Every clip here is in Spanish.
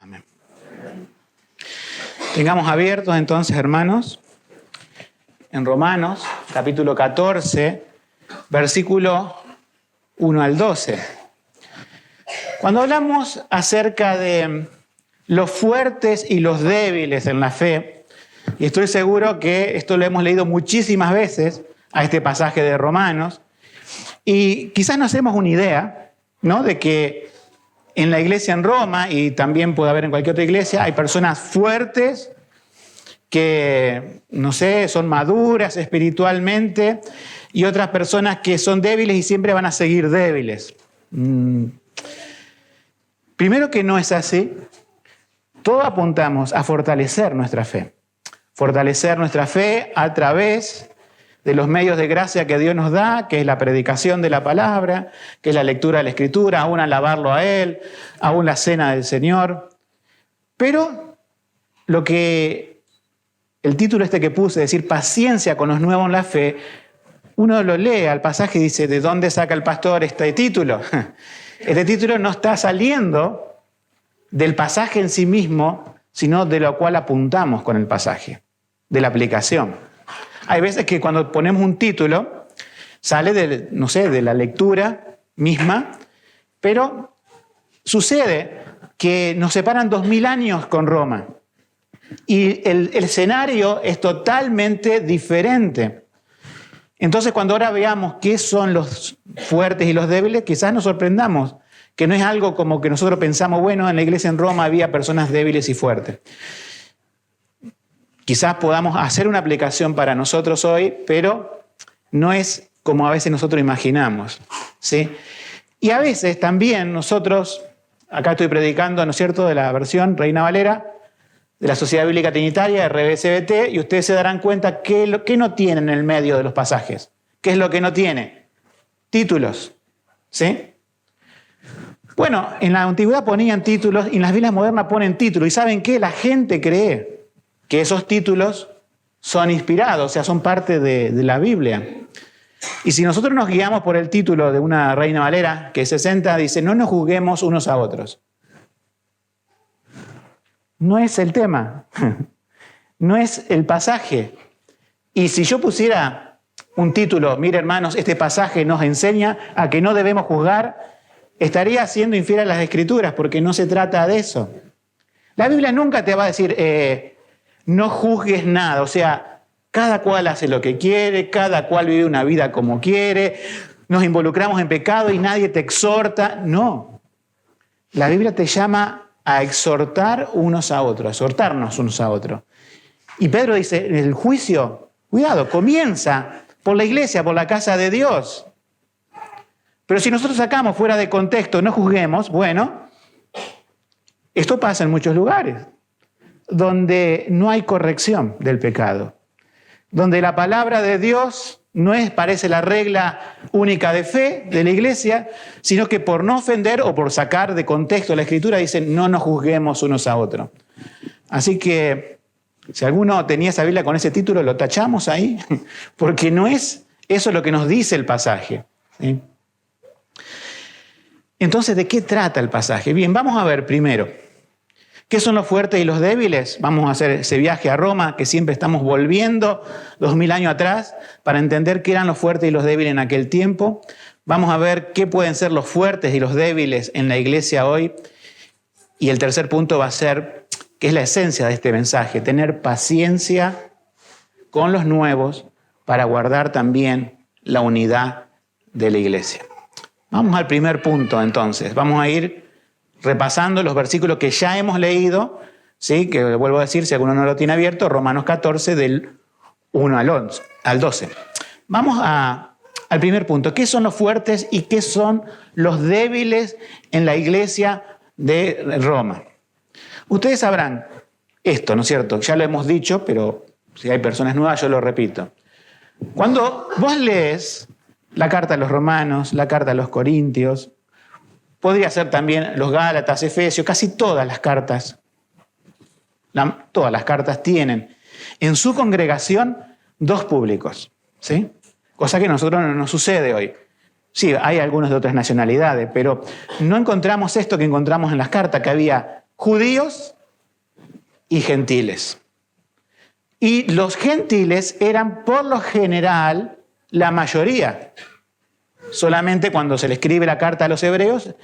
Amén. Tengamos abiertos entonces, hermanos, en Romanos, capítulo 14, versículo 1 al 12. Cuando hablamos acerca de los fuertes y los débiles en la fe, y estoy seguro que esto lo hemos leído muchísimas veces a este pasaje de Romanos, y quizás nos hacemos una idea, ¿no?, de que en la iglesia en Roma, y también puede haber en cualquier otra iglesia, hay personas fuertes que, no sé, son maduras espiritualmente, y otras personas que son débiles y siempre van a seguir débiles. Primero que no es así. Todos apuntamos a fortalecer nuestra fe. Fortalecer nuestra fe a través de los medios de gracia que Dios nos da, que es la predicación de la palabra, que es la lectura de la Escritura, aún alabarlo a Él, aún la cena del Señor. Pero lo que el título que puse, decir paciencia con los nuevos en la fe, uno lo lee al pasaje y dice, ¿de dónde saca el pastor este título? Este título no está saliendo del pasaje en sí mismo, sino de lo cual apuntamos con el pasaje, de la aplicación. Hay veces que cuando ponemos un título, sale de la lectura misma, pero sucede que nos separan 2000 años con Roma y el escenario es totalmente diferente. Entonces, cuando ahora veamos qué son los fuertes y los débiles, quizás nos sorprendamos, que no es algo como que nosotros pensamos, bueno, en la iglesia en Roma había personas débiles y fuertes. Quizás podamos hacer una aplicación para nosotros hoy, pero no es como a veces nosotros imaginamos, ¿sí? Y a veces también nosotros, acá estoy predicando, ¿no es cierto?, de la versión Reina Valera, de la Sociedad Bíblica Trinitaria, RBCBT, y ustedes se darán cuenta que no tiene en el medio de los pasajes. ¿Qué es lo que no tiene? Títulos, ¿sí? Bueno, en la antigüedad ponían títulos y en las Biblias modernas ponen títulos. ¿Y saben qué? La gente cree que esos títulos son inspirados, o sea, son parte de la Biblia. Y si nosotros nos guiamos por el título de una Reina Valera, que 60 dice, no nos juzguemos unos a otros. No es el tema, no es el pasaje. Y si yo pusiera un título, mire hermanos, este pasaje nos enseña a que no debemos juzgar, estaría siendo infiel a las Escrituras, porque no se trata de eso. La Biblia nunca te va a decir, no juzgues nada, o sea, cada cual hace lo que quiere, cada cual vive una vida como quiere, nos involucramos en pecado y nadie te exhorta. No, la Biblia te llama a exhortar unos a otros, a exhortarnos unos a otros. Y Pedro dice, el juicio, cuidado, comienza por la iglesia, por la casa de Dios. Pero si nosotros sacamos fuera de contexto, no juzguemos, bueno, esto pasa en muchos lugares, donde no hay corrección del pecado, donde la palabra de Dios no parece la regla única de fe de la iglesia, sino que por no ofender o por sacar de contexto la Escritura dicen no nos juzguemos unos a otros. Así que si alguno tenía esa Biblia con ese título, lo tachamos ahí, porque no es eso lo que nos dice el pasaje, ¿sí? Entonces, ¿de qué trata el pasaje? Bien, vamos a ver primero, ¿qué son los fuertes y los débiles? Vamos a hacer ese viaje a Roma, que siempre estamos volviendo 2000 años atrás, para entender qué eran los fuertes y los débiles en aquel tiempo. Vamos a ver qué pueden ser los fuertes y los débiles en la iglesia hoy. Y el tercer punto va a ser, que es la esencia de este mensaje, tener paciencia con los nuevos para guardar también la unidad de la iglesia. Vamos al primer punto entonces. Vamos a ir repasando los versículos que ya hemos leído, ¿sí? Que vuelvo a decir, si alguno no lo tiene abierto, Romanos 14 del 1 al 12. Vamos al primer punto. ¿Qué son los fuertes y qué son los débiles en la iglesia de Roma? Ustedes sabrán esto, ¿no es cierto? Ya lo hemos dicho, pero si hay personas nuevas, yo lo repito. Cuando vos lees la carta a los Romanos, la carta a los Corintios, podría ser también los Gálatas, Efesios, casi todas las cartas tienen en su congregación dos públicos, ¿sí? Cosa que a nosotros no nos sucede hoy. Sí, hay algunos de otras nacionalidades, pero no encontramos esto que encontramos en las cartas, que había judíos y gentiles. Y los gentiles eran por lo general la mayoría. Solamente cuando se le escribe la carta a los hebreos,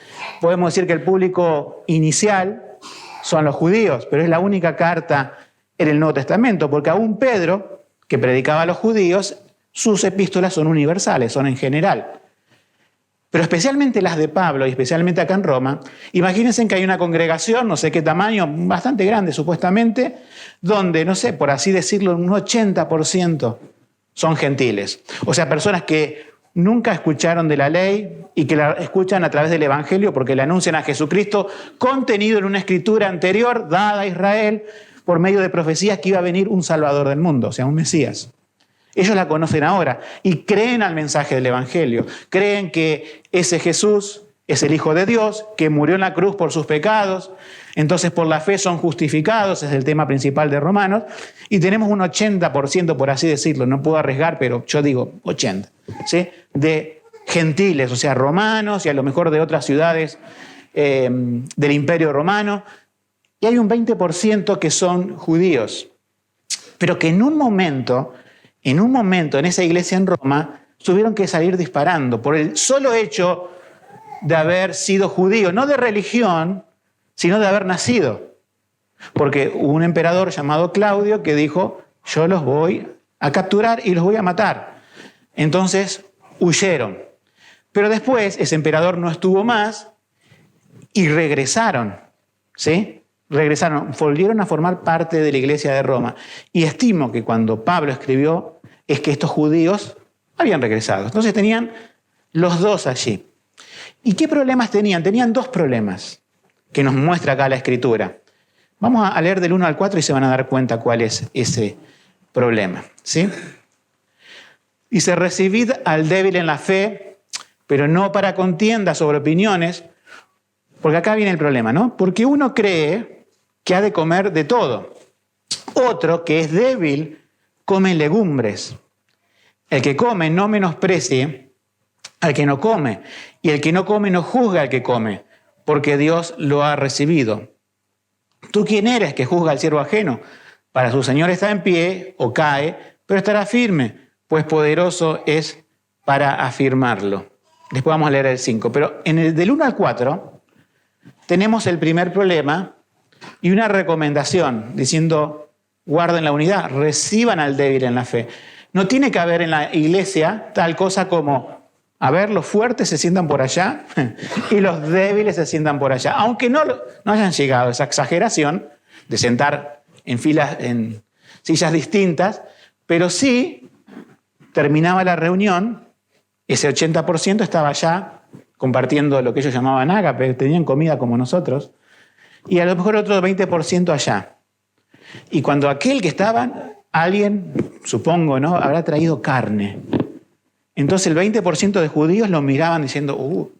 podemos decir que el público inicial son los judíos, pero es la única carta en el Nuevo Testamento, porque aún Pedro, que predicaba a los judíos, sus epístolas son universales, son en general. Pero especialmente las de Pablo, y especialmente acá en Roma, imagínense que hay una congregación, no sé qué tamaño, bastante grande supuestamente, donde, no sé, por así decirlo, un 80% son gentiles. O sea, personas que nunca escucharon de la ley y que la escuchan a través del Evangelio porque le anuncian a Jesucristo contenido en una escritura anterior dada a Israel por medio de profecías que iba a venir un Salvador del mundo, o sea, un Mesías. Ellos la conocen ahora y creen al mensaje del Evangelio. Creen que ese Jesús es el Hijo de Dios, que murió en la cruz por sus pecados. Entonces, por la fe son justificados, es el tema principal de Romanos. Y tenemos un 80%, por así decirlo, no puedo arriesgar, pero yo digo 80%, ¿sí? De gentiles, o sea, romanos y a lo mejor de otras ciudades del Imperio Romano. Y hay un 20% que son judíos, pero que en un momento en esa iglesia en Roma, tuvieron que salir disparando por el solo hecho de haber sido judío, no de religión, sino de haber nacido. Porque hubo un emperador llamado Claudio que dijo, yo los voy a capturar y los voy a matar. Entonces huyeron. Pero después ese emperador no estuvo más y regresaron, ¿sí? Regresaron, volvieron a formar parte de la iglesia de Roma. Y estimo que cuando Pablo escribió, es que estos judíos habían regresado. Entonces tenían los dos allí. ¿Y qué problemas tenían? Tenían dos problemas que nos muestra acá la Escritura. Vamos a leer del 1 al 4 y se van a dar cuenta cuál es ese problema, ¿sí? Dice, recibid al débil en la fe, pero no para contienda sobre opiniones, porque acá viene el problema, ¿no? Porque uno cree que ha de comer de todo. Otro, que es débil, come legumbres. El que come no menosprecie al que no come, y el que no come no juzga al que come, porque Dios lo ha recibido. ¿Tú quién eres que juzga al siervo ajeno? Para su Señor está en pie o cae, pero estará firme, pues poderoso es para afirmarlo. Después vamos a leer el 5. Pero en el del 1 al 4 tenemos el primer problema y una recomendación diciendo, guarden la unidad, reciban al débil en la fe. No tiene que haber en la iglesia tal cosa como, a ver, los fuertes se sientan por allá y los débiles se sientan por allá. Aunque no hayan llegado a esa exageración de sentar en filas, en sillas distintas, pero sí terminaba la reunión, ese 80% estaba allá compartiendo lo que ellos llamaban ágape, tenían comida como nosotros, y a lo mejor otro 20% allá. Y cuando aquel que estaba, alguien, supongo, ¿no?, habrá traído carne. Entonces el 20% de judíos lo miraban diciendo,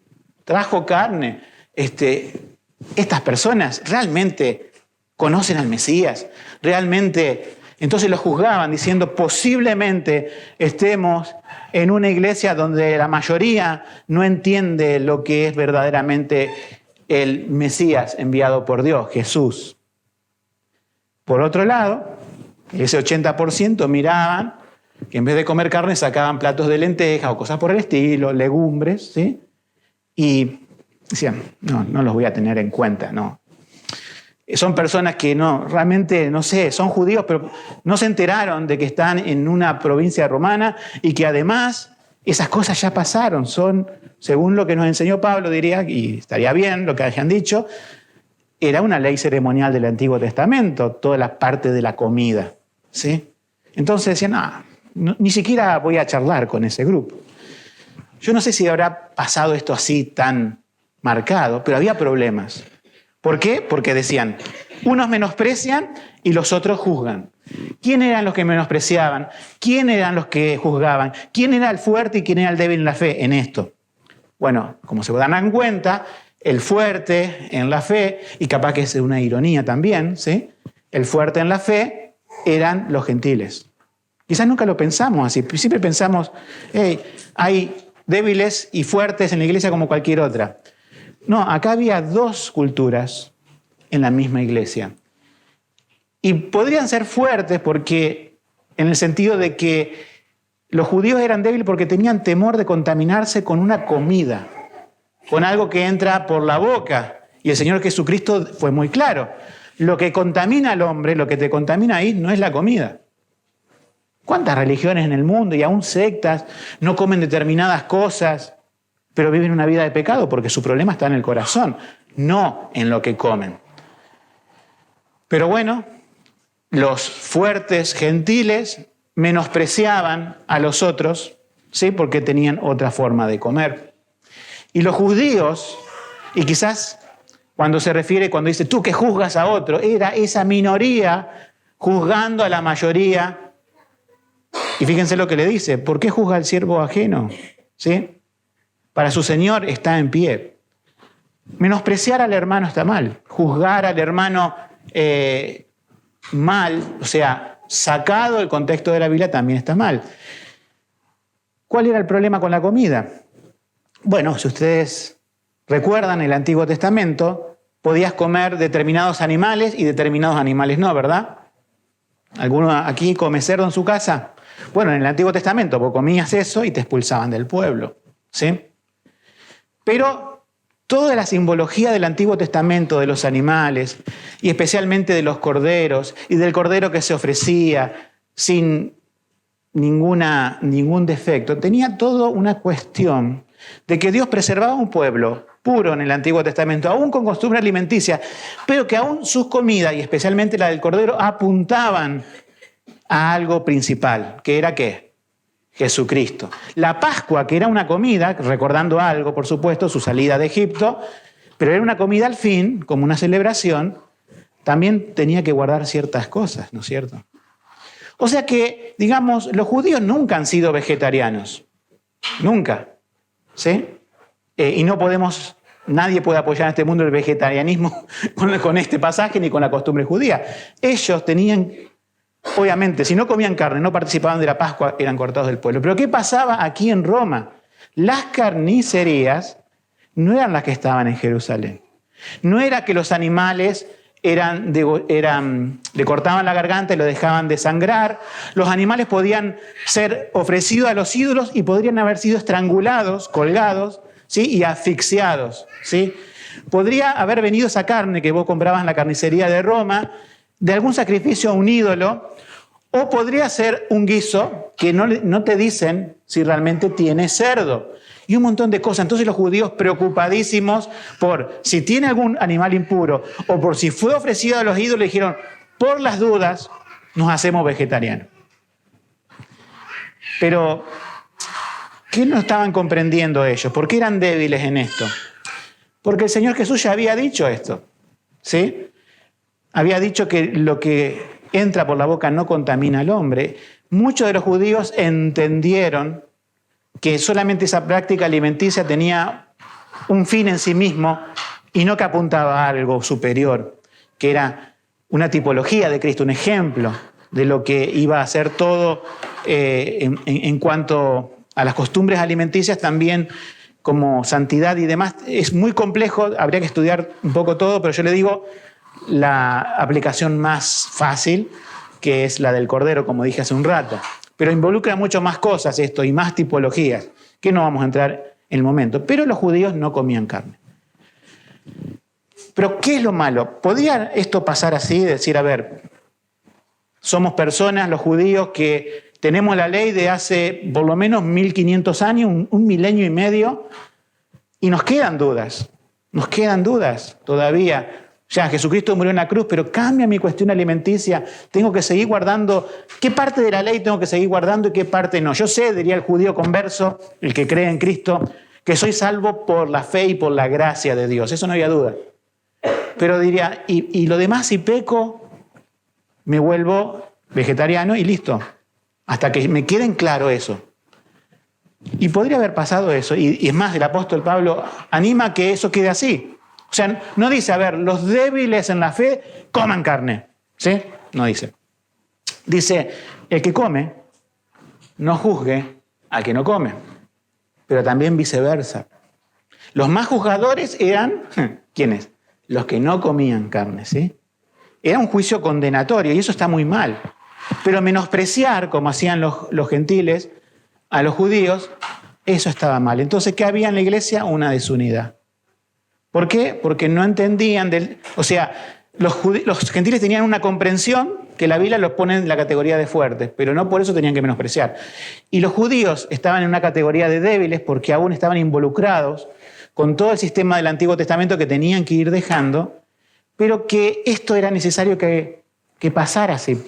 trajo carne. Estas personas realmente conocen al Mesías, realmente. Entonces los juzgaban diciendo, posiblemente estemos en una iglesia donde la mayoría no entiende lo que es verdaderamente el Mesías enviado por Dios, Jesús. Por otro lado, ese 80% miraban que en vez de comer carne sacaban platos de lentejas o cosas por el estilo, legumbres, ¿sí? Y decían, no los voy a tener en cuenta, no. Son personas que realmente, no sé, son judíos, pero no se enteraron de que están en una provincia romana y que además esas cosas ya pasaron. Son, según lo que nos enseñó Pablo, diría, y estaría bien lo que hayan dicho, era una ley ceremonial del Antiguo Testamento, toda la parte de la comida, ¿sí? Entonces decían, ni siquiera voy a charlar con ese grupo. Yo no sé si habrá pasado esto así tan marcado, pero había problemas. ¿Por qué? Porque decían, unos menosprecian y los otros juzgan. ¿Quién eran los que menospreciaban? ¿Quién eran los que juzgaban? ¿Quién era el fuerte y quién era el débil en la fe en esto? Bueno, como se dan cuenta, el fuerte en la fe, y capaz que es una ironía también, ¿sí? El fuerte en la fe eran los gentiles. Quizás nunca lo pensamos así, siempre pensamos, hay débiles y fuertes en la iglesia como cualquier otra. No, acá había dos culturas en la misma iglesia. Y podrían ser fuertes porque, en el sentido de que los judíos eran débiles porque tenían temor de contaminarse con una comida, con algo que entra por la boca. Y el Señor Jesucristo fue muy claro. Lo que contamina al hombre, lo que te contamina ahí, no es la comida. ¿Cuántas religiones en el mundo y aún sectas no comen determinadas cosas, pero viven una vida de pecado? Porque su problema está en el corazón, no en lo que comen. Pero bueno, los fuertes gentiles menospreciaban a los otros, ¿sí? Porque tenían otra forma de comer. Y los judíos, y quizás cuando dice tú que juzgas a otro, era esa minoría juzgando a la mayoría. Y fíjense lo que le dice, ¿por qué juzga al siervo ajeno? ¿Sí? Para su Señor está en pie. Menospreciar al hermano está mal, juzgar al hermano mal, o sea, sacado del contexto de la Biblia también está mal. ¿Cuál era el problema con la comida? Bueno, si ustedes recuerdan el Antiguo Testamento, podías comer determinados animales y determinados animales no, ¿verdad? ¿Alguno aquí come cerdo en su casa? Bueno, en el Antiguo Testamento vos comías eso y te expulsaban del pueblo, ¿sí? Pero toda la simbología del Antiguo Testamento de los animales, y especialmente de los corderos, y del cordero que se ofrecía sin ningún defecto, tenía toda una cuestión de que Dios preservaba un pueblo puro en el Antiguo Testamento, aún con costumbre alimenticia, pero que aún sus comidas, y especialmente la del cordero, apuntaban a algo principal, que era ¿qué? Jesucristo. La Pascua, que era una comida, recordando algo, por supuesto, su salida de Egipto, pero era una comida al fin, como una celebración, también tenía que guardar ciertas cosas, ¿no es cierto? O sea que, digamos, los judíos nunca han sido vegetarianos, nunca, ¿sí? Y no podemos, nadie puede apoyar en este mundo el vegetarianismo con este pasaje ni con la costumbre judía. Ellos tenían, obviamente, si no comían carne, no participaban de la Pascua, eran cortados del pueblo. Pero ¿qué pasaba aquí en Roma? Las carnicerías no eran las que estaban en Jerusalén. No era que los animales le cortaban la garganta y lo dejaban desangrar. Los animales podían ser ofrecidos a los ídolos y podrían haber sido estrangulados, colgados, ¿sí? Y asfixiados, ¿sí? Podría haber venido esa carne que vos comprabas en la carnicería de Roma, de algún sacrificio a un ídolo, o podría ser un guiso que no te dicen si realmente tiene cerdo. Y un montón de cosas. Entonces los judíos preocupadísimos por si tiene algún animal impuro o por si fue ofrecido a los ídolos, dijeron, por las dudas, nos hacemos vegetarianos. Pero, ¿qué no estaban comprendiendo ellos? ¿Por qué eran débiles en esto? Porque el Señor Jesús ya había dicho esto, ¿sí? Había dicho que lo que entra por la boca no contamina al hombre. Muchos de los judíos entendieron que solamente esa práctica alimenticia tenía un fin en sí mismo y no que apuntaba a algo superior, que era una tipología de Cristo, un ejemplo de lo que iba a ser todo en cuanto a las costumbres alimenticias, también como santidad y demás. Es muy complejo, habría que estudiar un poco todo, pero yo le digo la aplicación más fácil, que es la del cordero, como dije hace un rato. Pero involucra mucho más cosas esto y más tipologías, que no vamos a entrar en el momento. Pero los judíos no comían carne. Pero ¿qué es lo malo? ¿Podría esto pasar así? Decir, a ver, somos personas, los judíos, que tenemos la ley de hace por lo menos 1500 años, un milenio y medio, y nos quedan dudas todavía. Ya, Jesucristo murió en la cruz, pero cambia mi cuestión alimenticia. Tengo que seguir guardando. ¿Qué parte de la ley tengo que seguir guardando y qué parte no? Yo sé, diría el judío converso, el que cree en Cristo, que soy salvo por la fe y por la gracia de Dios. Eso no había duda. Pero diría, y lo demás, si peco, me vuelvo vegetariano y listo. Hasta que me quede en claro eso. Y podría haber pasado eso. Y es más, el apóstol Pablo anima a que eso quede así. O sea, no dice, a ver, los débiles en la fe coman carne, ¿sí? No dice. Dice, el que come, no juzgue al que no come, pero también viceversa. Los más juzgadores eran, ¿quiénes? los que no comían carne, ¿sí? Era un juicio condenatorio y eso está muy mal. Pero menospreciar, como hacían los gentiles, a los judíos, eso estaba mal. Entonces, ¿qué había en la iglesia? Una desunidad. ¿Por qué? Porque no entendían los gentiles tenían una comprensión que la Biblia los pone en la categoría de fuertes, pero no por eso tenían que menospreciar. Y los judíos estaban en una categoría de débiles porque aún estaban involucrados con todo el sistema del Antiguo Testamento que tenían que ir dejando, pero que esto era necesario que pasara así.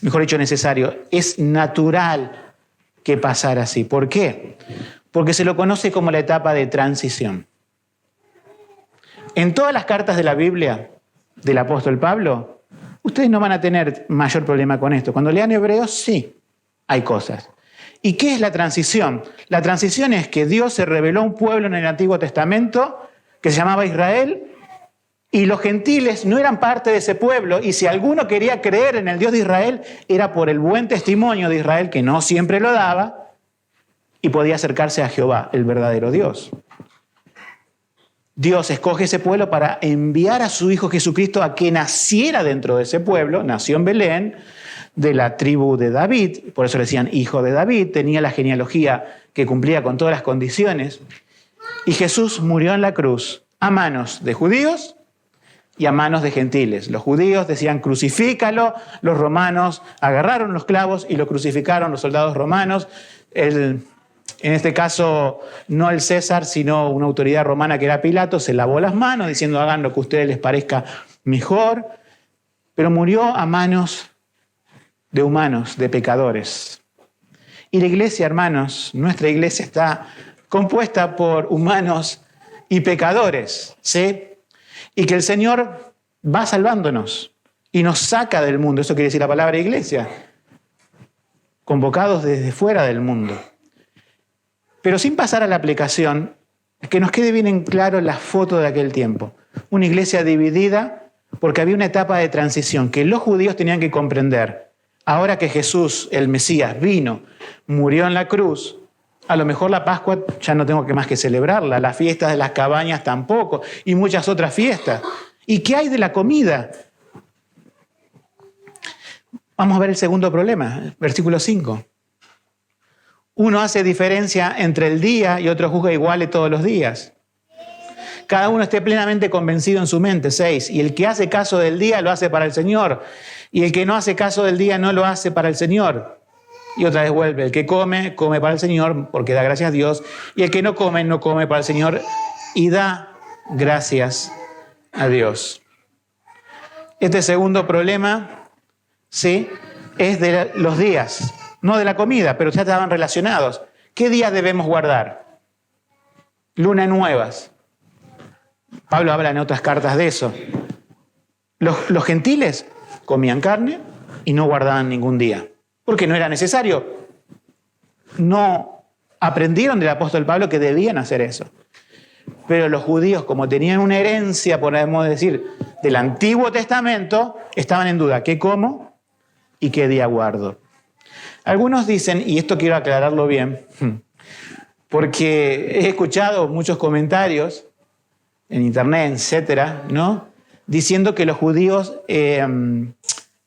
Mejor dicho, necesario. Es natural que pasara así. ¿Por qué? Porque se lo conoce como la etapa de transición. En todas las cartas de la Biblia del apóstol Pablo, ustedes no van a tener mayor problema con esto. Cuando lean Hebreos, sí, hay cosas. ¿Y qué es la transición? La transición es que Dios se reveló a un pueblo en el Antiguo Testamento que se llamaba Israel, y los gentiles no eran parte de ese pueblo, y si alguno quería creer en el Dios de Israel, era por el buen testimonio de Israel, que no siempre lo daba, y podía acercarse a Jehová, el verdadero Dios. Dios escoge ese pueblo para enviar a su Hijo Jesucristo a que naciera dentro de ese pueblo. Nació en Belén, de la tribu de David, por eso le decían hijo de David, tenía la genealogía que cumplía con todas las condiciones. Y Jesús murió en la cruz a manos de judíos y a manos de gentiles. Los judíos decían crucifícalo, los romanos agarraron los clavos y lo crucificaron los soldados romanos. En este caso, no el César, sino una autoridad romana que era Pilato, se lavó las manos diciendo hagan lo que a ustedes les parezca mejor, pero murió a manos de humanos, de pecadores. Y la iglesia, hermanos, nuestra iglesia está compuesta por humanos y pecadores, ¿sí? Y que el Señor va salvándonos y nos saca del mundo. Eso quiere decir la palabra iglesia. Convocados desde fuera del mundo. Pero sin pasar a la aplicación, que nos quede bien en claro la foto de aquel tiempo. Una iglesia dividida porque había una etapa de transición que los judíos tenían que comprender. Ahora que Jesús, el Mesías, vino, murió en la cruz, a lo mejor la Pascua ya no tengo que más que celebrarla, las fiestas de las cabañas tampoco, y muchas otras fiestas. ¿Y qué hay de la comida? Vamos a ver el segundo problema, versículo 5. Uno hace diferencia entre el día y otro juzga iguales todos los días. Cada uno esté plenamente convencido en su mente. 6. Y el que hace caso del día lo hace para el Señor. Y el que no hace caso del día no lo hace para el Señor. Y otra vez vuelve. El que come, come para el Señor porque da gracias a Dios. Y el que no come, no come para el Señor y da gracias a Dios. Este segundo problema, ¿sí?, es de los días. No de la comida, pero ya estaban relacionados. ¿Qué días debemos guardar? Lunas nuevas. Pablo habla en otras cartas de eso. Los gentiles comían carne y no guardaban ningún día, porque no era necesario. No aprendieron del apóstol Pablo que debían hacer eso. Pero los judíos, como tenían una herencia, podemos decir, del Antiguo Testamento, estaban en duda. ¿Qué como y qué día guardo? Algunos dicen, y esto quiero aclararlo bien, porque he escuchado muchos comentarios en internet, etcétera, ¿no?, diciendo que los judíos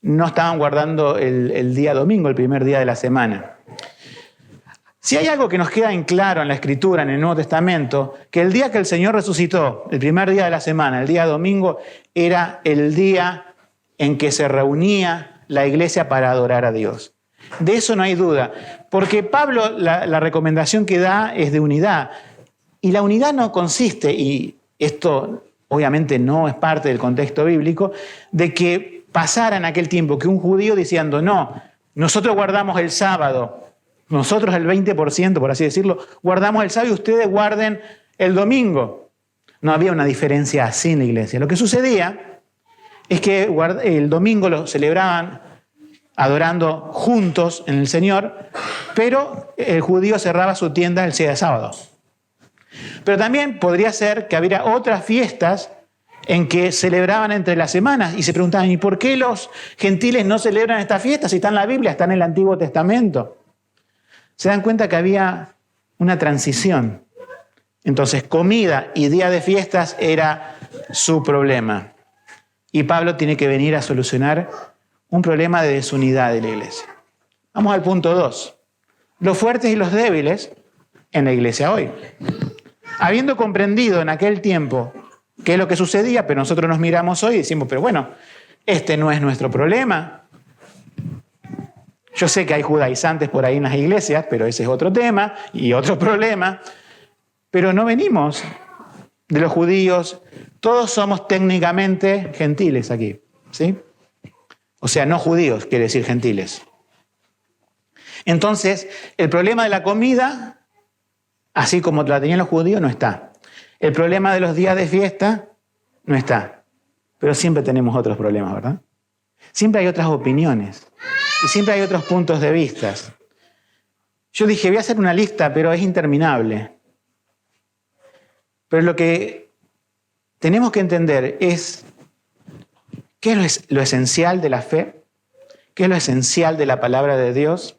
no estaban guardando el día domingo, el primer día de la semana. Si hay algo que nos queda en claro en la Escritura, en el Nuevo Testamento, que el día que el Señor resucitó, el primer día de la semana, el día domingo, era el día en que se reunía la iglesia para adorar a Dios. De eso no hay duda, porque Pablo la recomendación que da es de unidad. Y la unidad no consiste, y esto obviamente no es parte del contexto bíblico, de que pasara en aquel tiempo que un judío diciendo, no, nosotros guardamos el sábado, nosotros el 20%, por así decirlo, guardamos el sábado y ustedes guarden el domingo. No había una diferencia así en la iglesia. Lo que sucedía es que el domingo lo celebraban adorando juntos en el Señor, pero el judío cerraba su tienda el día de sábado. Pero también podría ser que hubiera otras fiestas en que celebraban entre las semanas y se preguntaban, ¿y por qué los gentiles no celebran estas fiestas si está en la Biblia, está en el Antiguo Testamento? Se dan cuenta que había una transición. Entonces, comida y día de fiestas era su problema. Y Pablo tiene que venir a solucionar un problema de desunidad de la iglesia. Vamos al punto 2. Los fuertes y los débiles en la iglesia hoy. Habiendo comprendido en aquel tiempo qué es lo que sucedía, pero nosotros nos miramos hoy y decimos, pero bueno, este no es nuestro problema. Yo sé que hay judaizantes por ahí en las iglesias, pero ese es otro tema y otro problema. Pero no venimos de los judíos, todos somos técnicamente gentiles aquí, ¿sí? O sea, no judíos, quiere decir gentiles. Entonces, el problema de la comida, así como la tenían los judíos, no está. El problema de los días de fiesta, no está. Pero siempre tenemos otros problemas, ¿verdad? Siempre hay otras opiniones y siempre hay otros puntos de vista. Yo dije, voy a hacer una lista, pero es interminable. Pero lo que tenemos que entender es qué es lo esencial de la fe, qué es lo esencial de la palabra de Dios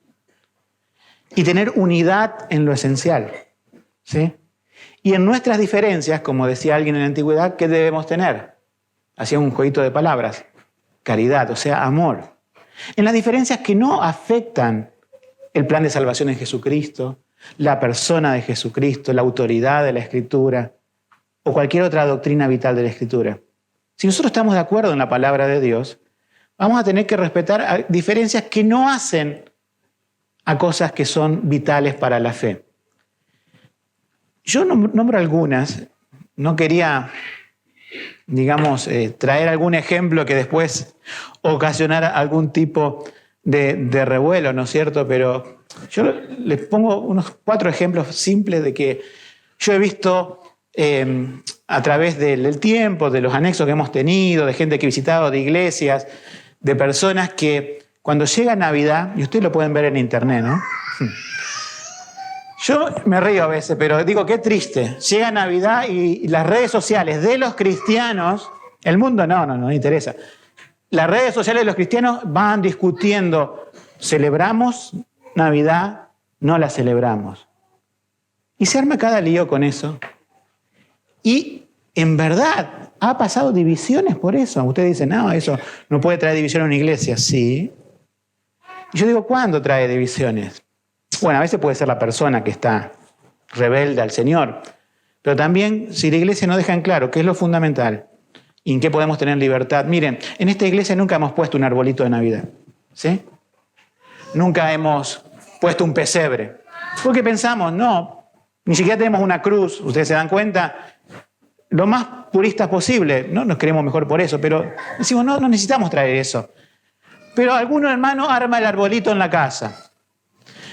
y tener unidad en lo esencial, ¿sí? Y en nuestras diferencias, como decía alguien en la antigüedad, ¿qué debemos tener? Hacía un jueguito de palabras. Caridad, o sea, amor. En las diferencias que no afectan el plan de salvación en Jesucristo, la persona de Jesucristo, la autoridad de la Escritura o cualquier otra doctrina vital de la Escritura. Si nosotros estamos de acuerdo en la palabra de Dios, vamos a tener que respetar diferencias que no hacen a cosas que son vitales para la fe. Yo nombro algunas, no quería, digamos, traer algún ejemplo que después ocasionara algún tipo de revuelo, ¿no es cierto? Pero yo les pongo unos 4 ejemplos simples de que yo he visto a través del tiempo, de los anexos que hemos tenido, de gente que he visitado, de iglesias, de personas que cuando llega Navidad, y ustedes lo pueden ver en internet, ¿no? Yo me río a veces, pero digo, qué triste. Llega Navidad y las redes sociales de los cristianos, el mundo no interesa. Las redes sociales de los cristianos van discutiendo, ¿celebramos Navidad? No la celebramos. Y se arma cada lío con eso. Y en verdad ha pasado divisiones por eso. Ustedes dicen, no, eso no puede traer división a una iglesia. Sí. Y yo digo, ¿cuándo trae divisiones? Bueno, a veces puede ser la persona que está rebelde al Señor, pero también si la iglesia no deja en claro qué es lo fundamental y en qué podemos tener libertad. Miren, en esta iglesia nunca hemos puesto un arbolito de Navidad, ¿sí? Nunca hemos puesto un pesebre, porque pensamos, no, ni siquiera tenemos una cruz, ustedes se dan cuenta, lo más puristas posible, no nos creemos mejor por eso, pero decimos, no necesitamos traer eso. Pero algún hermano arma el arbolito en la casa.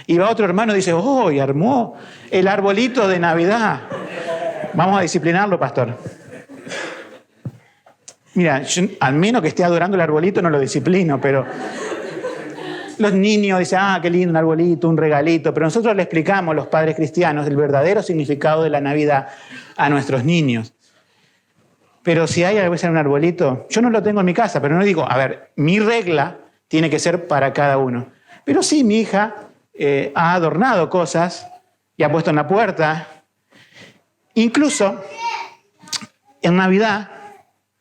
Y va otro hermano y dice, y armó el arbolito de Navidad. Vamos a disciplinarlo, pastor. Mira, yo, al menos que esté adorando el arbolito no lo disciplino, pero los niños dicen, qué lindo un arbolito, un regalito. Pero nosotros le explicamos, los padres cristianos, el verdadero significado de la Navidad a nuestros niños. Pero si hay algo en un arbolito, yo no lo tengo en mi casa, pero no digo, a ver, mi regla tiene que ser para cada uno. Pero sí, mi hija ha adornado cosas y ha puesto en la puerta. Incluso en Navidad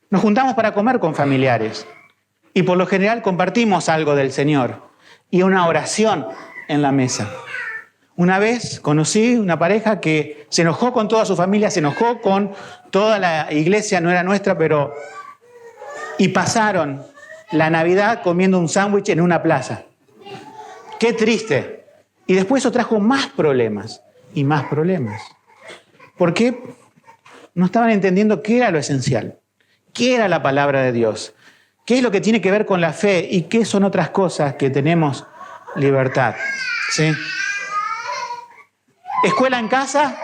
nos juntamos para comer con familiares y por lo general compartimos algo del Señor y una oración en la mesa. Una vez conocí una pareja que se enojó con toda su familia, se enojó con toda la iglesia, no era nuestra, y pasaron la Navidad comiendo un sándwich en una plaza. ¡Qué triste! Y después eso trajo más problemas y más problemas. ¿Por qué? No estaban entendiendo qué era lo esencial, qué era la palabra de Dios, qué es lo que tiene que ver con la fe y qué son otras cosas que tenemos libertad. ¿Sí? ¿Escuela en casa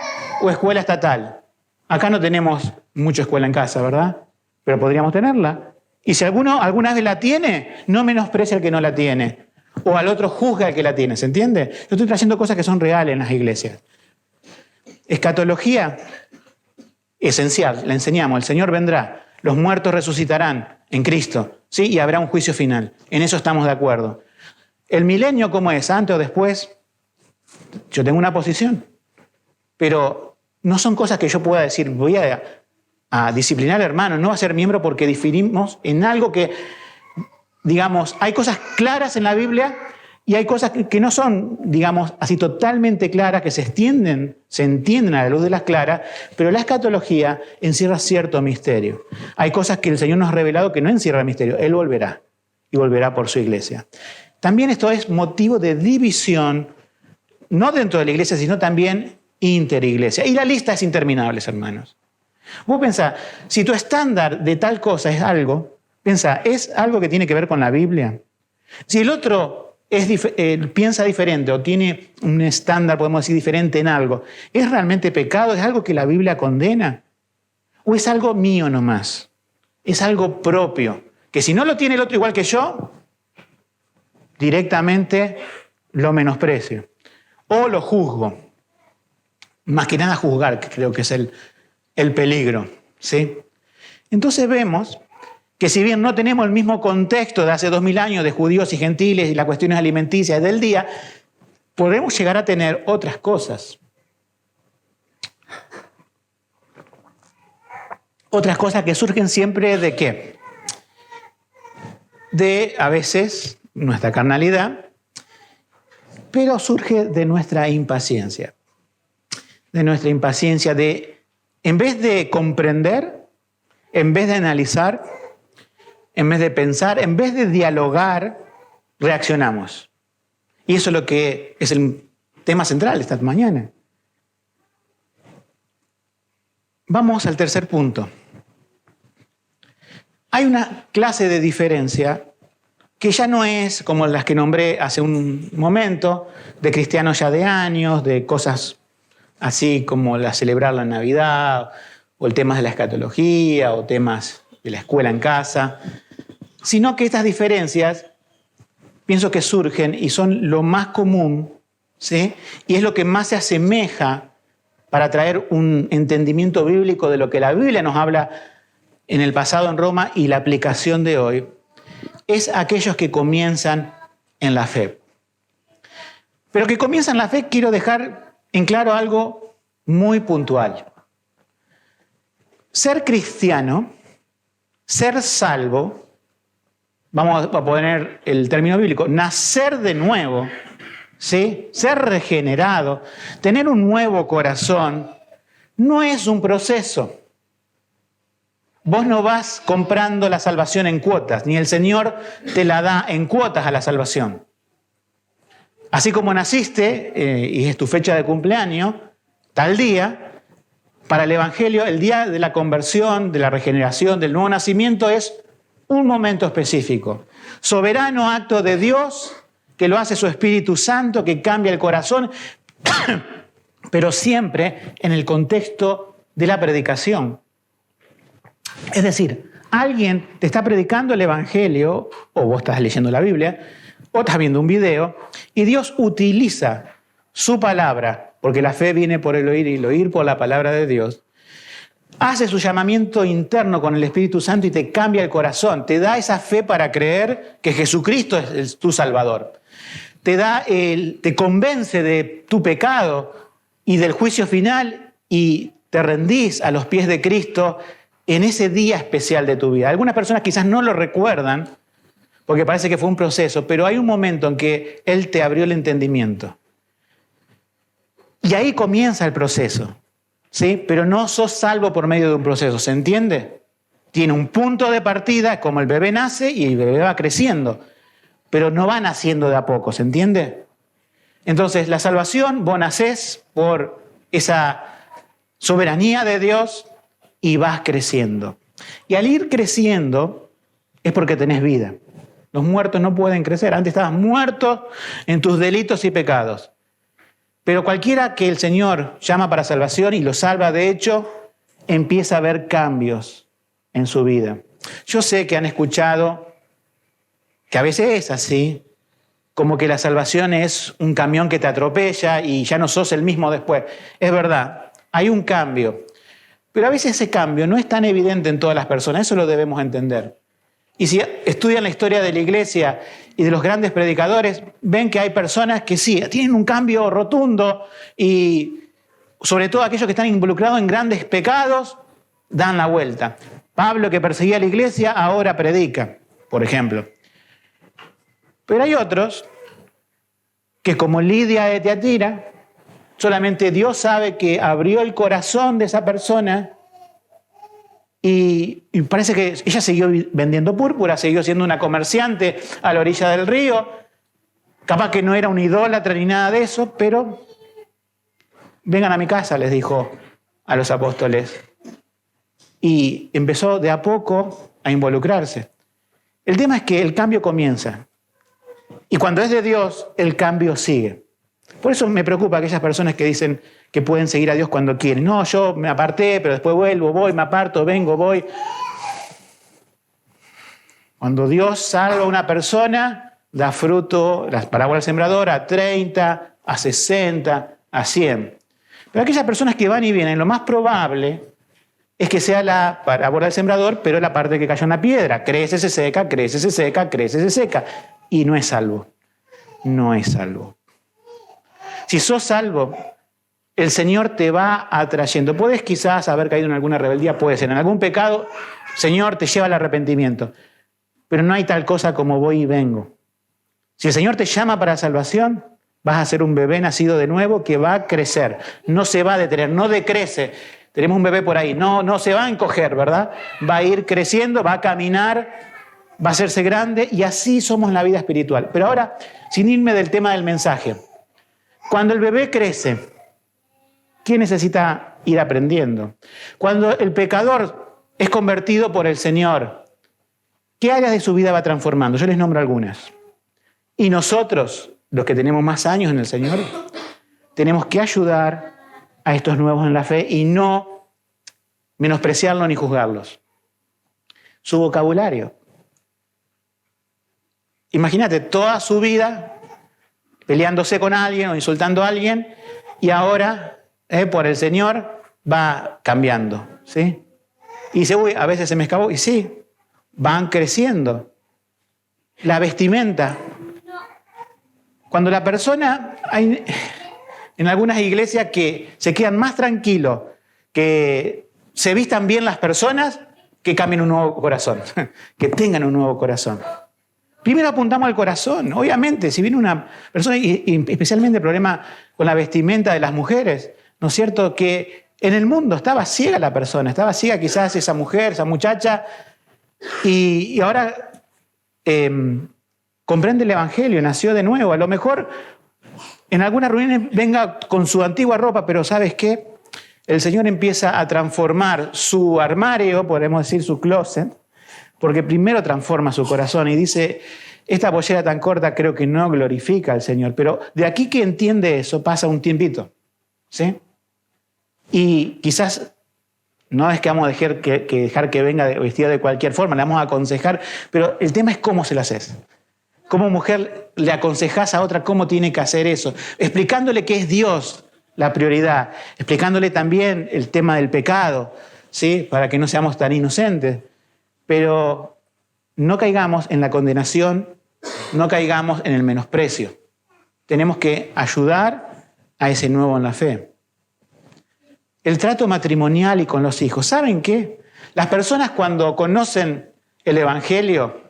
o escuela estatal? Acá no tenemos mucha escuela en casa, ¿verdad? Pero podríamos tenerla. Y si alguno alguna vez la tiene, no menosprecia al que no la tiene. O al otro juzga al que la tiene, ¿se entiende? Yo estoy trayendo cosas que son reales en las iglesias. Escatología, esencial, la enseñamos. El Señor vendrá, los muertos resucitarán en Cristo, ¿sí? Y habrá un juicio final. En eso estamos de acuerdo. El milenio, ¿cómo es? ¿Antes o después? Yo tengo una posición. Pero no son cosas que yo pueda decir, voy a a disciplinar hermanos, no a ser miembro porque diferimos en algo que, digamos, hay cosas claras en la Biblia y hay cosas que no son, digamos, así totalmente claras, que se entienden a la luz de las claras, pero la escatología encierra cierto misterio. Hay cosas que el Señor nos ha revelado que no encierra misterio. Él volverá y volverá por su iglesia. También esto es motivo de división, no dentro de la iglesia, sino también interiglesia. Y la lista es interminable, hermanos. Vos pensá, si tu estándar de tal cosa es algo, pensá, ¿es algo que tiene que ver con la Biblia? Si el otro piensa diferente o tiene un estándar, podemos decir, diferente en algo, ¿es realmente pecado? ¿Es algo que la Biblia condena? ¿O es algo mío nomás? ¿Es algo propio? Que si no lo tiene el otro igual que yo, directamente lo menosprecio o lo juzgo. Más que nada juzgar, que creo que es el peligro, ¿sí? Entonces vemos que si bien no tenemos el mismo contexto de hace 2000 años de judíos y gentiles y las cuestiones alimenticias del día, podemos llegar a tener otras cosas. Otras cosas que surgen siempre ¿de qué? De, a veces, nuestra carnalidad, pero surge de nuestra impaciencia. De nuestra impaciencia de, en vez de comprender, en vez de analizar, en vez de pensar, en vez de dialogar, reaccionamos. Y eso es lo que es el tema central esta mañana. Vamos al tercer punto. Hay una clase de diferencia que ya no es como las que nombré hace un momento, de cristianos ya de años, de cosas así como celebrar la Navidad, o el tema de la escatología, o temas de la escuela en casa, sino que estas diferencias pienso que surgen y son lo más común, ¿sí? Y es lo que más se asemeja para traer un entendimiento bíblico de lo que la Biblia nos habla en el pasado en Roma y la aplicación de hoy, es aquellos que comienzan en la fe. Pero que comienzan en la fe, quiero dejar en claro algo muy puntual. Ser cristiano, ser salvo, vamos a poner el término bíblico, nacer de nuevo, ¿sí? Ser regenerado, tener un nuevo corazón, no es un proceso. Vos no vas comprando la salvación en cuotas, ni el Señor te la da en cuotas a la salvación. Así como naciste, y es tu fecha de cumpleaños, tal día, para el Evangelio, el día de la conversión, de la regeneración, del nuevo nacimiento es un momento específico. Soberano acto de Dios, que lo hace su Espíritu Santo, que cambia el corazón, pero siempre en el contexto de la predicación. Es decir, alguien te está predicando el Evangelio, o vos estás leyendo la Biblia, o estás viendo un video, y Dios utiliza su palabra, porque la fe viene por el oír y el oír por la palabra de Dios, hace su llamamiento interno con el Espíritu Santo y te cambia el corazón, te da esa fe para creer que Jesucristo es tu Salvador, te convence de tu pecado y del juicio final y te rendís a los pies de Cristo en ese día especial de tu vida. Algunas personas quizás no lo recuerdan porque parece que fue un proceso, pero hay un momento en que Él te abrió el entendimiento. Y ahí comienza el proceso, ¿sí? Pero no sos salvo por medio de un proceso, ¿se entiende? Tiene un punto de partida, como el bebé nace y el bebé va creciendo, pero no va naciendo de a poco, ¿se entiende? Entonces, la salvación, vos nacés por esa soberanía de Dios y vas creciendo. Y al ir creciendo es porque tenés vida. Los muertos no pueden crecer. Antes estabas muerto en tus delitos y pecados. Pero cualquiera que el Señor llama para salvación y lo salva, de hecho, empieza a ver cambios en su vida. Yo sé que han escuchado que a veces es así, como que la salvación es un camión que te atropella y ya no sos el mismo después. Es verdad, hay un cambio. Pero a veces ese cambio no es tan evidente en todas las personas, eso lo debemos entender. Y si estudian la historia de la iglesia y de los grandes predicadores, ven que hay personas que sí, tienen un cambio rotundo y sobre todo aquellos que están involucrados en grandes pecados, dan la vuelta. Pablo, que perseguía a la iglesia, ahora predica, por ejemplo. Pero hay otros que, como Lidia de Tiatira, solamente Dios sabe que abrió el corazón de esa persona y parece que ella siguió vendiendo púrpura, siguió siendo una comerciante a la orilla del río. Capaz que no era un idólatra ni nada de eso, pero vengan a mi casa, les dijo a los apóstoles. Y empezó de a poco a involucrarse. El tema es que el cambio comienza. Y cuando es de Dios, el cambio sigue. Por eso me preocupa aquellas personas que dicen que pueden seguir a Dios cuando quieren. No, yo me aparté, pero después vuelvo, voy, me aparto, vengo, voy. Cuando Dios salva a una persona, da fruto, la parábola del sembrador, a 30, a 60, a 100. Pero aquellas personas que van y vienen, lo más probable es que sea la parábola del sembrador, pero la parte que cayó en la piedra. Crece, se seca, crece, se seca, crece, se seca. Y no es salvo. No es salvo. Si sos salvo, el Señor te va atrayendo. Puedes quizás haber caído en alguna rebeldía, puede ser en algún pecado, Señor te lleva al arrepentimiento. Pero no hay tal cosa como voy y vengo. Si el Señor te llama para salvación, vas a ser un bebé nacido de nuevo que va a crecer. No se va a detener, no decrece. Tenemos un bebé por ahí, no se va a encoger, ¿verdad? Va a ir creciendo, va a caminar, va a hacerse grande y así somos en la vida espiritual. Pero ahora, sin irme del tema del mensaje, cuando el bebé crece, ¿qué necesita ir aprendiendo? Cuando el pecador es convertido por el Señor, ¿qué áreas de su vida va transformando? Yo les nombro algunas. Y nosotros, los que tenemos más años en el Señor, tenemos que ayudar a estos nuevos en la fe y no menospreciarlos ni juzgarlos. Su vocabulario. Imagínate toda su vida peleándose con alguien o insultando a alguien y ahora, por el Señor, va cambiando, ¿sí? Y dice, uy, a veces se me escapó. Y sí, van creciendo. La vestimenta. Cuando la persona... Hay en algunas iglesias que se quedan más tranquilos, que se vistan bien las personas, que cambien un nuevo corazón, que tengan un nuevo corazón. Primero apuntamos al corazón. Obviamente, si viene una persona, y especialmente el problema con la vestimenta de las mujeres, ¿no es cierto? Que en el mundo estaba ciega la persona, estaba ciega quizás esa mujer, esa muchacha, y ahora comprende el Evangelio, nació de nuevo. A lo mejor en algunas reuniones venga con su antigua ropa, pero ¿sabes qué? El Señor empieza a transformar su armario, podemos decir su closet, porque primero transforma su corazón y dice, esta pollera tan corta creo que no glorifica al Señor. Pero de aquí que entiende eso pasa un tiempito, ¿sí? Y quizás no es que vamos a dejar que venga vestida de cualquier forma, le vamos a aconsejar, pero el tema es cómo se la haces. Como mujer le aconsejás a otra cómo tiene que hacer eso, explicándole que es Dios la prioridad, explicándole también el tema del pecado, ¿sí? Para que no seamos tan inocentes. Pero no caigamos en la condenación, no caigamos en el menosprecio. Tenemos que ayudar a ese nuevo en la fe. El trato matrimonial y con los hijos. ¿Saben qué? Las personas cuando conocen el Evangelio,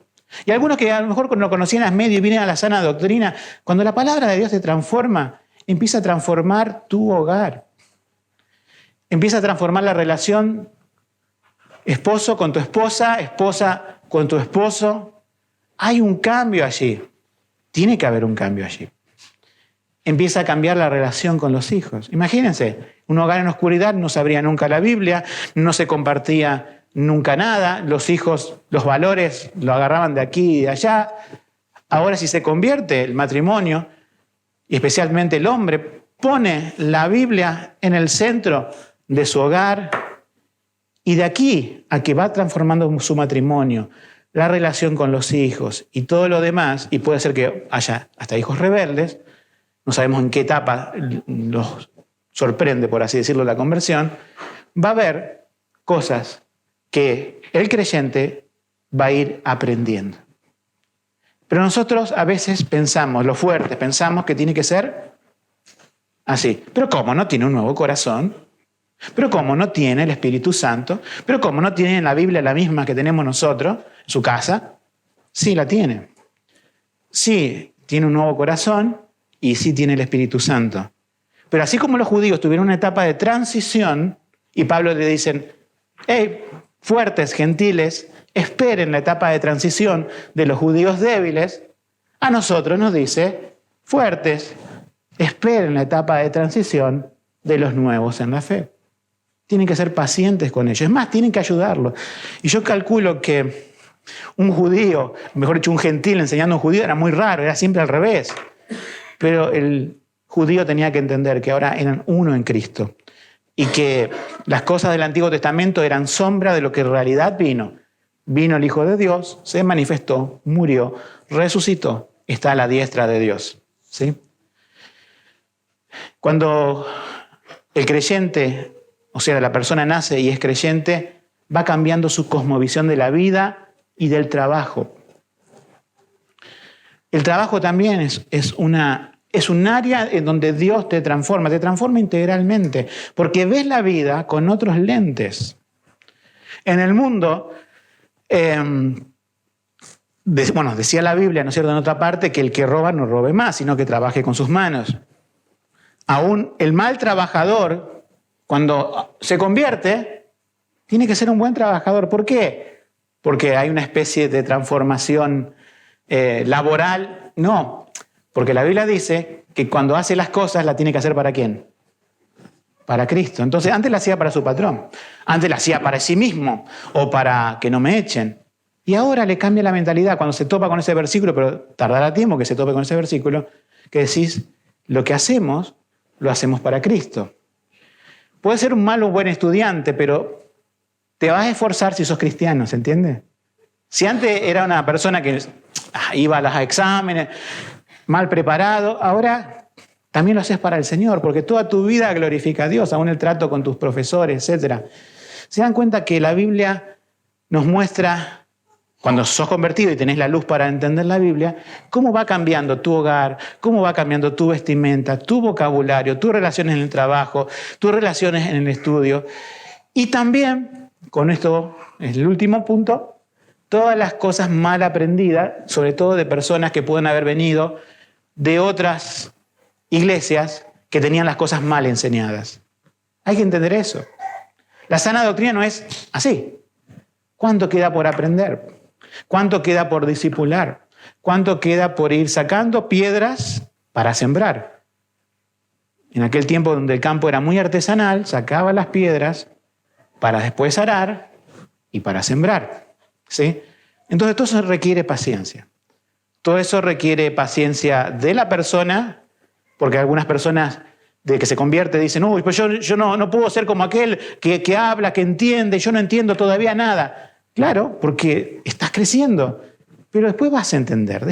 y algunos que a lo mejor no conocían a medio y vienen a la sana doctrina, cuando la palabra de Dios te transforma, empieza a transformar tu hogar. Empieza a transformar la relación esposo con tu esposa, esposa con tu esposo. Hay un cambio allí. Tiene que haber un cambio allí. Empieza a cambiar la relación con los hijos. Imagínense, un hogar en oscuridad no sabría nunca la Biblia, no se compartía nunca nada, los hijos, los valores lo agarraban de aquí y de allá. Ahora si se convierte el matrimonio, y especialmente el hombre, pone la Biblia en el centro de su hogar, y de aquí a que va transformando su matrimonio, la relación con los hijos y todo lo demás, y puede ser que haya hasta hijos rebeldes, no sabemos en qué etapa los sorprende, por así decirlo, la conversión, va a haber cosas que el creyente va a ir aprendiendo. Pero nosotros a veces pensamos, los fuertes, pensamos que tiene que ser así. ¿Pero cómo? ¿No tiene un nuevo corazón? Pero como no tiene el Espíritu Santo, pero como no tiene en la Biblia la misma que tenemos nosotros, en su casa, sí la tiene. Sí, tiene un nuevo corazón y sí tiene el Espíritu Santo. Pero así como los judíos tuvieron una etapa de transición, y Pablo le dicen, hey, fuertes, gentiles, esperen la etapa de transición de los judíos débiles, a nosotros nos dice, fuertes, esperen la etapa de transición de los nuevos en la fe. Tienen que ser pacientes con ellos. Es más, tienen que ayudarlos. Y yo calculo que un judío, mejor dicho, un gentil enseñando a un judío era muy raro, era siempre al revés. Pero el judío tenía que entender que ahora eran uno en Cristo y que las cosas del Antiguo Testamento eran sombra de lo que en realidad vino. Vino el Hijo de Dios, se manifestó, murió, resucitó, está a la diestra de Dios. ¿Sí? Cuando el creyente, o sea, la persona nace y es creyente, va cambiando su cosmovisión de la vida y del trabajo. El trabajo también es un área en donde Dios te transforma integralmente, porque ves la vida con otros lentes. En el mundo, decía la Biblia, ¿no es cierto?, en otra parte, que el que roba no robe más, sino que trabaje con sus manos. Aún el mal trabajador, cuando se convierte, tiene que ser un buen trabajador. ¿Por qué? Porque hay una especie de transformación laboral. No, porque la Biblia dice que cuando hace las cosas, la tiene que hacer ¿para quién? Para Cristo. Entonces, antes la hacía para su patrón, antes la hacía para sí mismo o para que no me echen. Y ahora le cambia la mentalidad cuando se topa con ese versículo, pero tardará tiempo que se tope con ese versículo, que decís, lo que hacemos, lo hacemos para Cristo. Puedes ser un malo o buen estudiante, pero te vas a esforzar si sos cristiano, ¿se entiende? Si antes era una persona que iba a los exámenes, mal preparado, ahora también lo haces para el Señor, porque toda tu vida glorifica a Dios, aún el trato con tus profesores, etc. ¿Se dan cuenta que la Biblia nos muestra, cuando sos convertido y tenés la luz para entender la Biblia, cómo va cambiando tu hogar, cómo va cambiando tu vestimenta, tu vocabulario, tus relaciones en el trabajo, tus relaciones en el estudio? Y también, con esto es el último punto, todas las cosas mal aprendidas, sobre todo de personas que pueden haber venido de otras iglesias que tenían las cosas mal enseñadas. Hay que entender eso. La sana doctrina no es así. ¿Cuánto queda por aprender? ¿Cuánto queda por discipular? ¿Cuánto queda por ir sacando piedras para sembrar? En aquel tiempo donde el campo era muy artesanal, sacaba las piedras para después arar y para sembrar. ¿Sí? Entonces todo eso requiere paciencia. Todo eso requiere paciencia de la persona, porque algunas personas de que se convierte dicen, uy, pues yo no puedo ser como aquel que habla, que entiende, yo no entiendo todavía nada. Claro, porque estás creciendo, pero después vas a entender,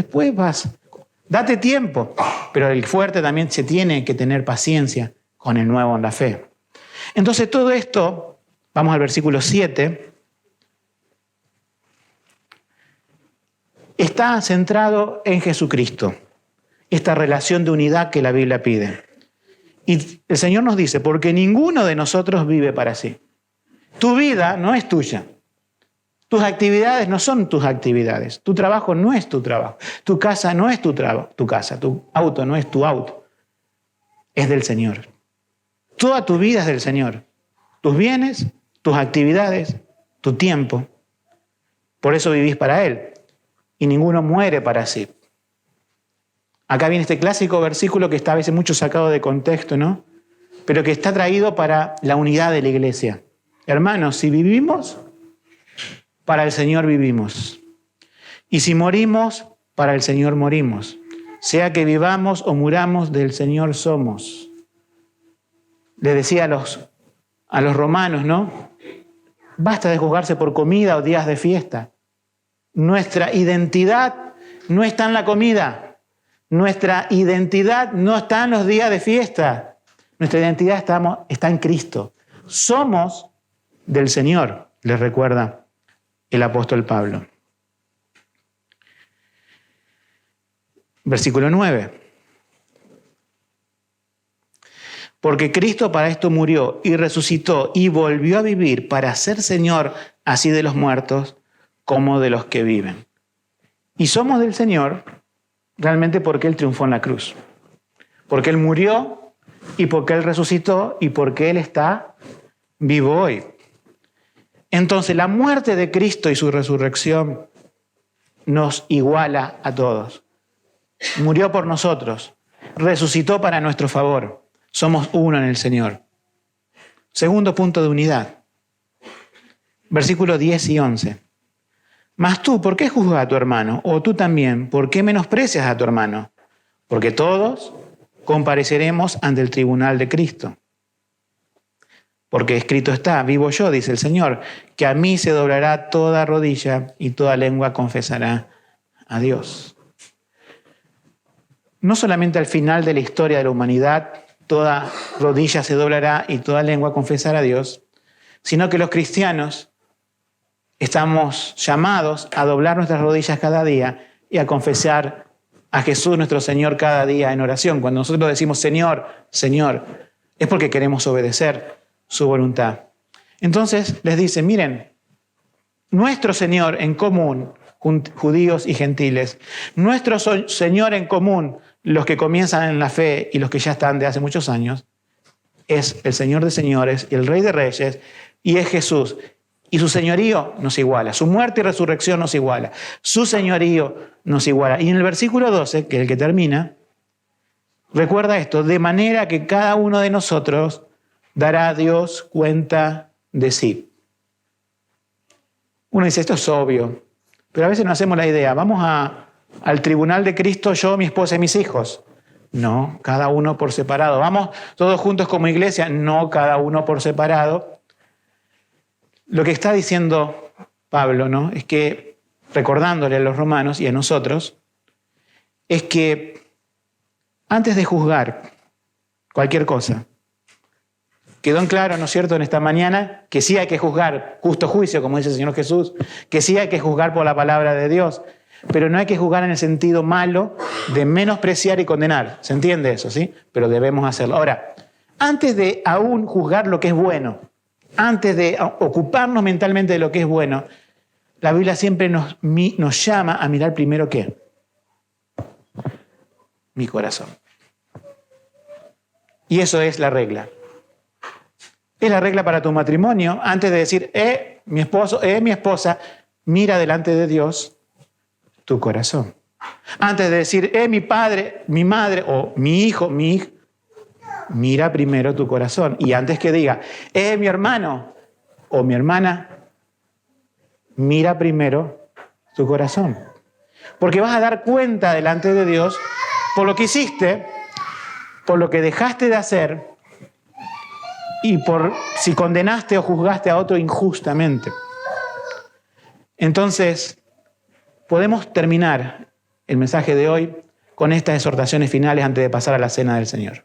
date tiempo. Pero el fuerte también se tiene que tener paciencia con el nuevo en la fe. Entonces todo esto, vamos al versículo 7, está centrado en Jesucristo, esta relación de unidad que la Biblia pide. Y el Señor nos dice, porque ninguno de nosotros vive para sí. Tu vida no es tuya. Tus actividades no son tus actividades. Tu trabajo no es tu trabajo. Tu casa no es tu casa. Tu auto no es tu auto. Es del Señor. Toda tu vida es del Señor. Tus bienes, tus actividades, tu tiempo. Por eso vivís para Él. Y ninguno muere para sí. Acá viene este clásico versículo que está a veces mucho sacado de contexto, ¿no? Pero que está traído para la unidad de la iglesia. Hermanos, si vivimos, para el Señor vivimos. Y si morimos, para el Señor morimos. Sea que vivamos o muramos, del Señor somos. Le decía a los romanos, ¿no? Basta de juzgarse por comida o días de fiesta. Nuestra identidad no está en la comida. Nuestra identidad no está en los días de fiesta. Nuestra identidad está en Cristo. Somos del Señor, les recuerda el apóstol Pablo. Versículo 9. Porque Cristo para esto murió y resucitó y volvió a vivir para ser Señor así de los muertos como de los que viven. Y somos del Señor realmente porque Él triunfó en la cruz. Porque Él murió y porque Él resucitó y porque Él está vivo hoy. Entonces la muerte de Cristo y su resurrección nos iguala a todos. Murió por nosotros, resucitó para nuestro favor. Somos uno en el Señor. Segundo punto de unidad. Versículos 10 y 11. Mas tú, ¿por qué juzgas a tu hermano? O tú también, ¿por qué menosprecias a tu hermano? Porque todos compareceremos ante el tribunal de Cristo. Porque escrito está, vivo yo, dice el Señor, que a mí se doblará toda rodilla y toda lengua confesará a Dios. No solamente al final de la historia de la humanidad, toda rodilla se doblará y toda lengua confesará a Dios, sino que los cristianos estamos llamados a doblar nuestras rodillas cada día y a confesar a Jesús nuestro Señor cada día en oración. Cuando nosotros decimos Señor, Señor, es porque queremos obedecer su voluntad. Entonces les dice, miren, nuestro Señor en común, judíos y gentiles, nuestro Señor en común, los que comienzan en la fe y los que ya están de hace muchos años, es el Señor de señores y el Rey de reyes, y es Jesús. Y su señorío nos iguala, su muerte y resurrección nos iguala, su señorío nos iguala. Y en el versículo 12, que es el que termina, recuerda esto, de manera que cada uno de nosotros dará a Dios cuenta de sí. Uno dice, esto es obvio, pero a veces no hacemos la idea. Vamos al tribunal de Cristo, yo, mi esposa y mis hijos. No, cada uno por separado. Vamos todos juntos como iglesia. No, cada uno por separado. Lo que está diciendo Pablo, ¿no? Es que, recordándole a los romanos y a nosotros, es que antes de juzgar cualquier cosa, quedó en claro, ¿no es cierto?, en esta mañana, que sí hay que juzgar justo juicio, como dice el Señor Jesús, que sí hay que juzgar por la palabra de Dios, pero no hay que juzgar en el sentido malo de menospreciar y condenar. ¿Se entiende eso, sí? Pero debemos hacerlo. Ahora, antes de aún juzgar lo que es bueno, antes de ocuparnos mentalmente de lo que es bueno, la Biblia siempre nos llama a mirar primero ¿qué? Mi corazón. Y eso es la regla. Es la regla para tu matrimonio. Antes de decir, mi esposo, mi esposa, mira delante de Dios tu corazón. Antes de decir, mi padre, mi madre o mi hijo, mi hija, mira primero tu corazón. Y antes que diga, mi hermano o mi hermana, mira primero tu corazón. Porque vas a dar cuenta delante de Dios por lo que hiciste, por lo que dejaste de hacer y por si condenaste o juzgaste a otro injustamente. Entonces, podemos terminar el mensaje de hoy con estas exhortaciones finales antes de pasar a la cena del Señor.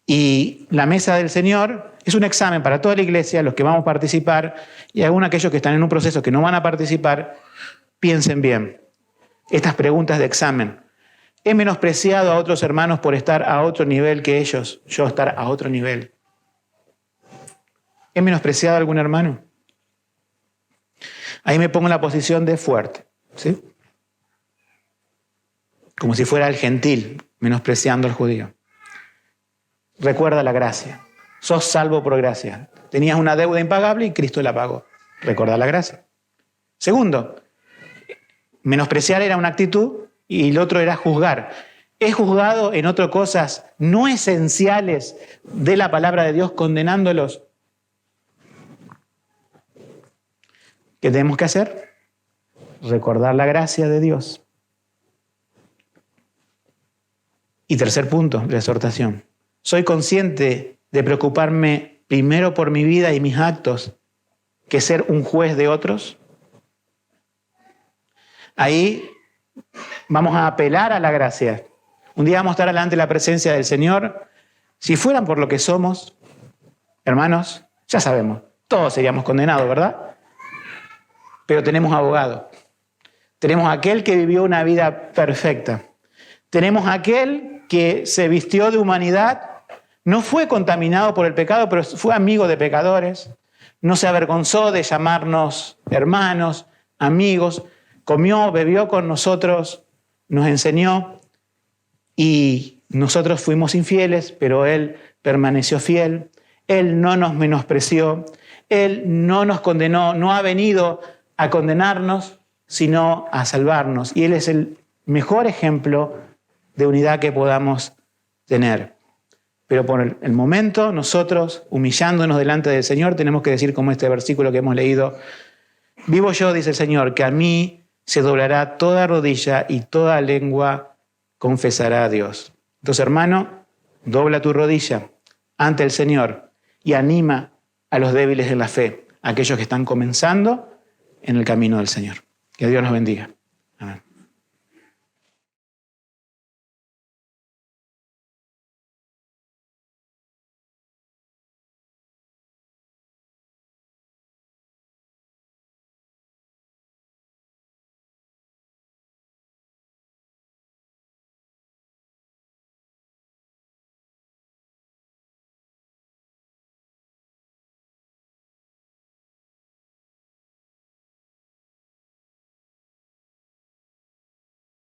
Y la mesa del Señor es un examen para toda la iglesia, los que vamos a participar, y aún aquellos que están en un proceso que no van a participar, piensen bien. Estas preguntas de examen. ¿He menospreciado a otros hermanos por estar a otro nivel que ellos? Yo estar a otro nivel. ¿He menospreciado a algún hermano? Ahí me pongo en la posición de fuerte, ¿sí? Como si fuera el gentil, menospreciando al judío. Recuerda la gracia. Sos salvo por gracia. Tenías una deuda impagable y Cristo la pagó. Recuerda la gracia. Segundo, menospreciar era una actitud y el otro era juzgar. He juzgado en otras cosas no esenciales de la palabra de Dios, condenándolos. ¿Qué tenemos que hacer? Recordar la gracia de Dios. Y tercer punto de la exhortación. Soy consciente de preocuparme primero por mi vida y mis actos que ser un juez de otros. Ahí vamos a apelar a la gracia. Un día vamos a estar delante de la presencia del Señor. Si fueran por lo que somos, hermanos, ya sabemos, todos seríamos condenados, ¿verdad? Pero tenemos abogado. Tenemos aquel que vivió una vida perfecta. Tenemos aquel que se vistió de humanidad No fue contaminado por el pecado, pero fue amigo de pecadores. No se avergonzó de llamarnos hermanos, amigos. Comió, bebió con nosotros, nos enseñó y nosotros fuimos infieles, pero Él permaneció fiel. Él no nos menospreció. Él no nos condenó, no ha venido a condenarnos, sino a salvarnos. Y Él es el mejor ejemplo de unidad que podamos tener. Pero por el momento, nosotros, humillándonos delante del Señor, tenemos que decir como este versículo que hemos leído: vivo yo, dice el Señor, que a mí se doblará toda rodilla y toda lengua confesará a Dios. Entonces, hermano, dobla tu rodilla ante el Señor y anima a los débiles en la fe, a aquellos que están comenzando en el camino del Señor. Que Dios nos bendiga.